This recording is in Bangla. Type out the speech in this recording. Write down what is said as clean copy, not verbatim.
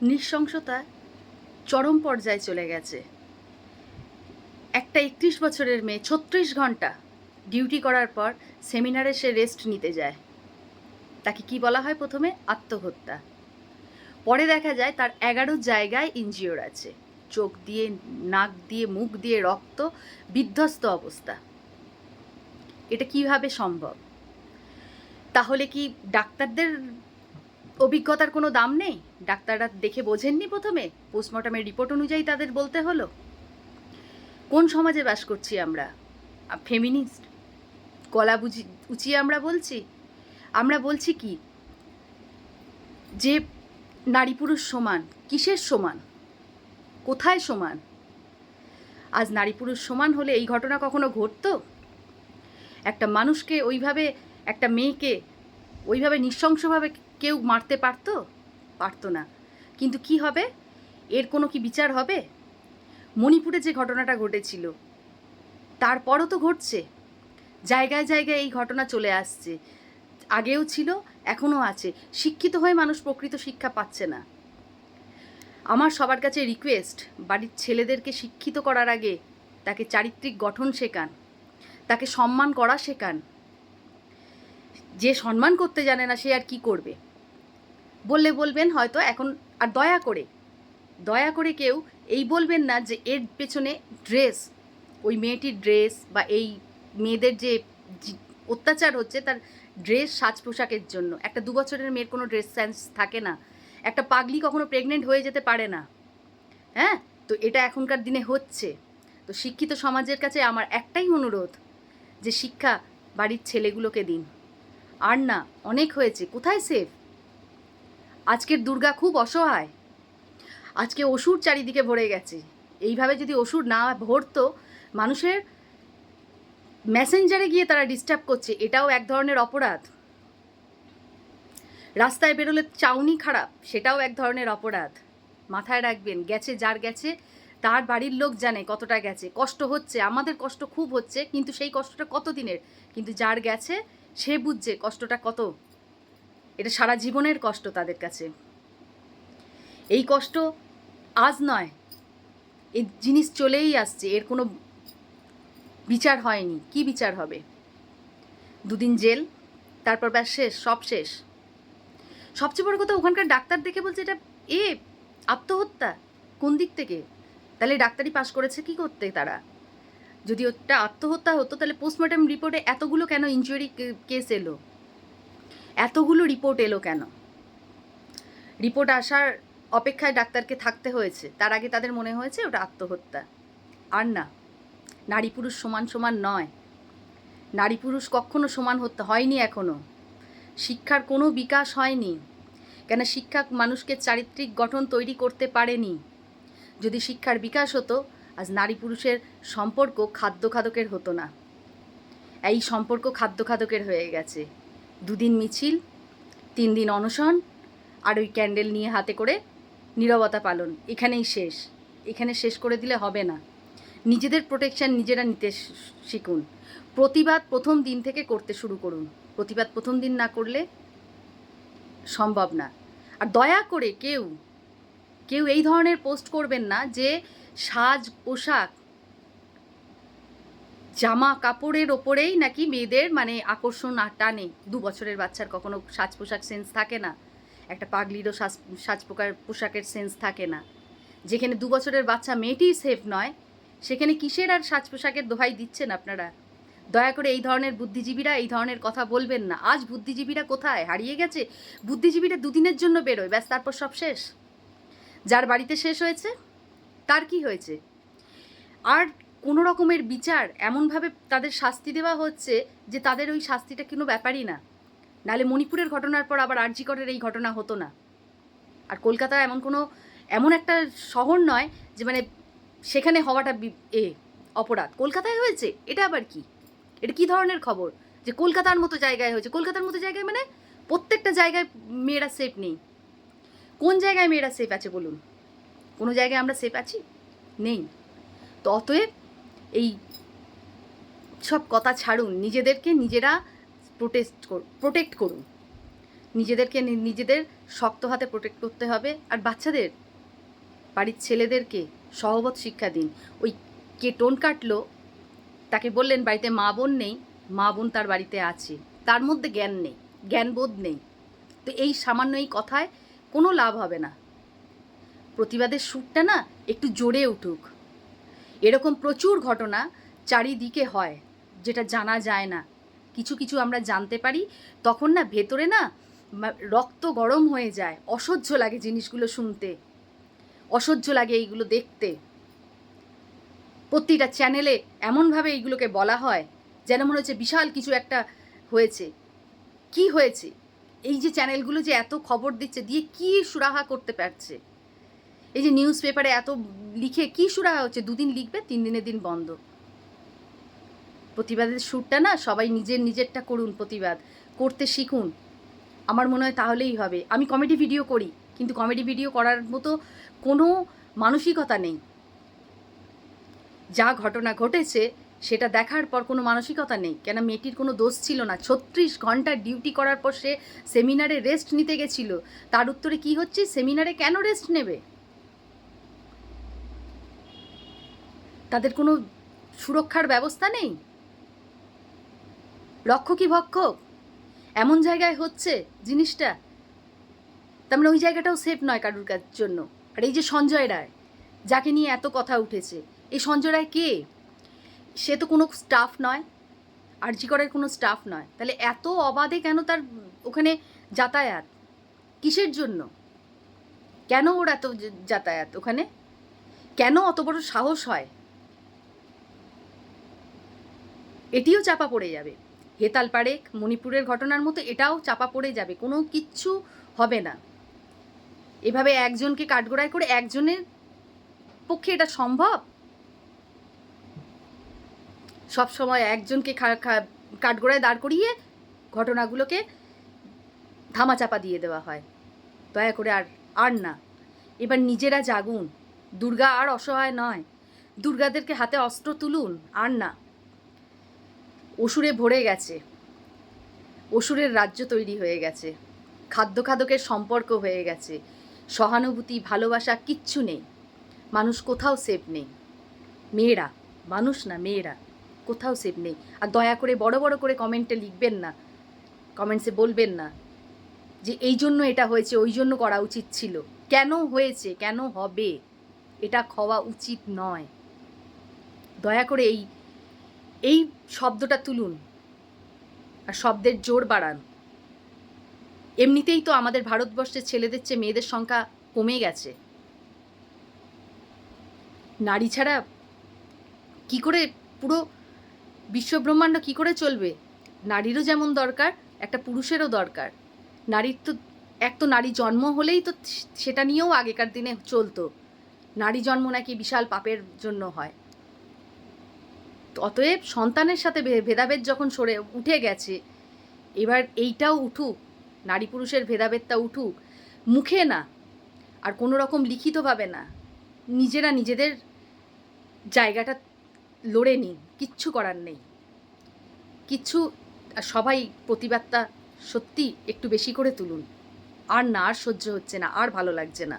নৃশংসতা চরম পর্যায়ে চলে গেছে। একটা ৩১ বছরের মেয়ে ৩৬ ঘন্টা ডিউটি করার পর সেমিনারে সে রেস্ট নিতে যায়। তাকে কি বলা হয়? প্রথমে আত্মহত্যা। পরে দেখা যায় তার ১১ জায়গায় ইনজিওর আছে, চোখ দিয়ে, নাক দিয়ে, মুখ দিয়ে রক্ত, বিধ্বস্ত অবস্থা। এটা কিভাবে সম্ভব? তাহলে কি ডাক্তারদের অভিজ্ঞতার কোনো দাম নেই? ডাক্তাররা দেখে বোঝেননি প্রথমে? পোস্টমর্টমের রিপোর্ট অনুযায়ী তাদের বলতে হলো? কোন সমাজে বাস করছি আমরা? ফেমিনিস্ট গলা উঁচিয়ে আমরা বলছি কি যে নারী পুরুষ সমান? কিসের সমান? কোথায় সমান? আজ নারী পুরুষ সমান হলে এই ঘটনা কখনো ঘটতো? একটা মানুষকে ওইভাবে, একটা মেয়েকে ওইভাবে নৃশংসভাবে কেউ মারতে পারতো? পারতো না। কিন্তু কি হবে? এর কোনো কি বিচার হবে? মণিপুরে যে ঘটনাটা ঘটেছিল তারপরও তো ঘটছে। জায়গায় জায়গায় এই ঘটনা চলে আসছে, আগেও ছিল, এখনও আছে। শিক্ষিত হয়ে মানুষ প্রকৃত শিক্ষা পাচ্ছে না। আমার সবার কাছে রিকোয়েস্ট, বাড়ির ছেলেদেরকে শিক্ষিত করার আগে তাকে চারিত্রিক গঠন শেখান, তাকে সম্মান করা শেখান। যে সম্মান করতে জানে না সে আর কি করবে? বলবেন হয়তো এখন। আর দয়া করে কেউ এই বলবেন না যে এর পেছনে ড্রেস, ওই মেয়েটির ড্রেস বা এই মেয়েদের যে অত্যাচার হচ্ছে তার ড্রেস, সাজ পোশাকের জন্য। একটা ২ বছরের মেয়ের কোনো ড্রেস সেন্স থাকে না। একটা পাগলি কখনো প্রেগনেন্ট হয়ে যেতে পারে না। হ্যাঁ, তো এটা এখনকার দিনে হচ্ছে। তো শিক্ষিত সমাজের কাছে আমার একটাই অনুরোধ যে শিক্ষা বাড়ির ছেলেগুলোকে দিন। আর না, অনেক হয়েছে। কোথায় সেফ? আজকের দুর্গা খুব অসহায়। আজকে অসুর চারিদিকে ভরে গেছে। এইভাবে যদি অসুর না ভরতো, মানুষের মেসেঞ্জারে গিয়ে তারা ডিস্টার্ব করছে, এটাও এক ধরনের অপরাধ। রাস্তায় বেরোলে চাউনি খারাপ, সেটাও এক ধরনের অপরাধ। মাথায় রাখবেন, গেছে যার গেছে, তার বাড়ির লোক জানে কতটা গেছে। কষ্ট হচ্ছে, আমাদের কষ্ট খুব হচ্ছে, কিন্তু সেই কষ্টটা কত দিনের? কিন্তু যার গেছে সে বুঝছে কষ্টটা কত। এটা সারা জীবনের কষ্ট তাদের কাছে। এই কষ্ট আজ নয়, এই জিনিস চলেই আসছে, এর কোনো বিচার হয়নি। কি বিচার হবে? ২ দিন জেল, তারপর ব্যাস শেষ, সব শেষ। সবচেয়ে বড় কথা, ওখানকার ডাক্তার দেখে বলছে এটা আত্মহত্যা। কোন দিক থেকে? তাহলে ডাক্তারি পাশ করেছে কি করতে তারা? যদি ওটা আত্মহত্যা হতো তাহলে পোস্টমর্টম রিপোর্টে এতগুলো কেন ইনজুরি কেস এলো? এতগুলো রিপোর্ট এলো কেন? রিপোর্ট আসার অপেক্ষায় ডাক্তারকে থাকতে হয়েছে। তার আগে তাদের মনে হয়েছে ওটা আত্মহত্যা। আর না, নারী পুরুষ সমান সমান নয়। নারী পুরুষ কখনো সমান হতে হয়নি এখনো। শিক্ষার কোনো বিকাশ হয়নি। কেন? শিক্ষা মানুষকে চারিত্রিক গঠন তৈরি করতে পারেনি। যদি শিক্ষার বিকাশ হতো, আজ নারী পুরুষের সম্পর্ক খাদ্য খাদকের হতো না। এই সম্পর্ক খাদ্য খাদকের হয়ে গেছে। ২ দিন মিছিল, ৩ দিন অনশন, আর ওই ক্যান্ডেল নিয়ে হাতে করে নীরবতা পালন। এখানেই শেষ। এখানে শেষ করে দিলে হবে না। নিজেদের প্রোটেকশান নিজেরা নিতে শিখুন। প্রতিবাদ প্রথম দিন থেকে করতে শুরু করুন। প্রতিবাদ প্রথম দিন না করলে সম্ভব না। আর দয়া করে কেউ এই ধরনের পোস্ট করবেন না যে সাজ পোশাক, জামা কাপড়ের ওপরেই নাকি মেয়েদের মানে আকর্ষণ টানে। ২ বছরের বাচ্চার কখনো সাজ পোশাক সেন্স থাকে না? একটা পাগলিরও সাজ পোশাকের সেন্স থাকে না? যেখানে ২ বছরের বাচ্চা মেয়েটিই সেফ নয়, সেখানে কিসের আর সাজ পোশাকের দোহাই দিচ্ছেন আপনারা? দয়া করে এই ধরনের বুদ্ধিজীবীরা এই ধরনের কথা বলবেন না। আজ বুদ্ধিজীবীরা কোথায়? হারিয়ে গেছে। বুদ্ধিজীবীরা ২ দিনের জন্য বেরোয়, ব্যাস, তারপর সব শেষ। যার বাড়িতে শেষ হয়েছে তার কি হয়েছে? আর কোনো রকমের বিচার, এমনভাবে তাদের শাস্তি দেওয়া হচ্ছে যে তাদের ওই শাস্তিটা কোনো ব্যাপারই না। নাহলে মণিপুরের ঘটনার পর আবার আর জি করের এই ঘটনা হতো না। আর কলকাতা এমন একটা শহর নয় যে মানে সেখানে হওয়াটা অপরাধ। কলকাতায় হয়েছে, এটা আবার কি? এটা কি ধরনের খবর যে কলকাতার মতো জায়গায় হয়েছে? কলকাতার মতো জায়গায় মানে প্রত্যেকটা জায়গায় মেয়েরা সেফ নেই। কোন জায়গায় মেয়েরা সেফ আছে বলুন? কোনো জায়গায় আমরা সেফ আছি? নেই। তো অতএব এই সব কথা ছাড়ুন, নিজেদেরকে নিজেরা প্রোটেক্ট করুন। নিজেদেরকে নিজেদের শক্ত হাতে প্রোটেক্ট করতে হবে। আর বাচ্চাদের, বাড়ির ছেলেদেরকে সহবত শিক্ষা দিন। ওই কে টোন কাটলো, তাকে বললেন বাড়িতে মা বোন নেই, মা বোন তার বাড়িতে আছে, তার মধ্যে জ্ঞান নেই, জ্ঞানবোধ নেই। তো এই সামান্য এই কথায় কোনো লাভ হবে না। প্রতিবাদের সুরটা না একটু জোরে উঠুক। এরকম প্রচুর ঘটনা চারিদিকে হয়, যেটা জানা যায় না। কিছু কিছু আমরা জানতে পারি, তখন না ভেতরে না রক্ত গরম হয়ে যায়, অসহ্য লাগে জিনিসগুলো শুনতে, অসহ্য লাগে এইগুলো দেখতে। প্রতিটা চ্যানেলে এমনভাবে এইগুলোকে বলা হয় যেন মনে হচ্ছে বিশাল কিছু একটা হয়েছে। কি হয়েছে? এই যে চ্যানেলগুলো যে এত খবর দিচ্ছে, দিয়ে কি সুরাহা করতে পারছে? এই যে নিউজ পেপারে এত লিখে কি সুরাহা হচ্ছে? 2 দিন লিখবে, 3 দিনের দিন বন্ধ। প্রতিবাদের সুরটা না সবাই নিজেরটা করুন, প্রতিবাদ করতে শিখুন। আমার মনে হয় তাহলেই হবে। আমি কমেডি ভিডিও করি, কিন্তু কমেডি ভিডিও করার মতো কোনো মানসিকতা নেই। যা ঘটনা ঘটেছে সেটা দেখার পর কোনো মানসিকতা নেই। কেন, মেয়েটির কোনো দোষ ছিল না। 36 ঘন্টা ডিউটি করার পর সে সেমিনারে রেস্ট নিতে গেছিল। তার উত্তরে কি হচ্ছে? সেমিনারে কেন রেস্ট নেবে? তাদের কোনো সুরক্ষার ব্যবস্থা নেই। রক্ষকই ভক্ষক এমন জায়গায় হচ্ছে জিনিসটা। তার মানে ওই জায়গাটাও সেফ নয় কারুর জন্য। আর এই যে সঞ্জয় রায়, যাকে নিয়ে এত কথা উঠেছে, এই সঞ্জয় রায় কে? সে তো কোনো স্টাফ নয়, আরজি করের কোনো স্টাফ নয়। তাহলে এত অবাধে কেন তার ওখানে যাতায়াত? কিসের জন্য? কেন ওর এত যাতায়াত ওখানে? কেন অত বড় সাহস হয়? এটিও চাপা পড়ে যাবে। হেতাল পাড়েক, মণিপুরের ঘটনার মতো এটাও চাপা পড়ে যাবে, কোনো কিচ্ছু হবে না। এভাবে একজনকে কাঠগড়ায় করে একজনের পক্ষে এটা সম্ভব? সব সময় একজনকে কাঠগড়ায় দাঁড় করিয়ে ঘটনাগুলোকে ধামাচাপা দিয়ে দেওয়া হয়। দয়া করে আর না। এবার নিজেরা জাগুন। দুর্গা আর অসহায় নয়। দুর্গাদেরকে হাতে অস্ত্র তুলুন। আর না। অসুরে ভরে গেছে, অসুরের রাজ্য তৈরি হয়ে গেছে, খাদ্যের সম্পর্ক হয়ে গেছে, সহানুভূতি ভালোবাসা কিচ্ছু নেই। মানুষ কোথাও সেফ নেই। মেয়েরা, মানুষ না মেয়েরা কোথাও সেফ নেই। আর দয়া করে বড় বড় করে কমেন্টে লিখবেন না, কমেন্টসে বলবেন না যে এই জন্য এটা হয়েছে, ওই জন্য করা উচিত ছিল। কেন হয়েছে, কেন হবে, এটা হওয়া উচিত নয়। দয়া করে এই শব্দটা তুলুন আর শব্দের জোর বাড়ান। এমনিতেই তো আমাদের ভারতবর্ষের ছেলেদের চেয়ে মেয়েদের সংখ্যা কমে গেছে। নারী ছাড়া কি করে পুরো বিশ্বব্রহ্মাণ্ড কি করে চলবে? নারীরও যেমন দরকার, একটা পুরুষেরও দরকার। নারীর তো তো নারী জন্ম হলেই তো সেটা নিয়েও আগেকার দিনে চলতো, নারী জন্ম নাকি বিশাল পাপের জন্য হয়। অতএব সন্তানের সাথে ভেদাভেদ যখন সরে উঠে গেছে, এবার এইটাও উঠুক, নারী পুরুষের ভেদাভেদটা উঠুক। মুখে না, আর কোনো রকম লিখিতভাবে না, নিজেরা নিজেদের জায়গাটা লড়ে নিন। কিচ্ছু করার নেই, কিচ্ছু। সবাই প্রতিবাদটা সত্যি একটু বেশি করে তুলুন। আর না, আর সহ্য হচ্ছে না, আর ভালো লাগছে না।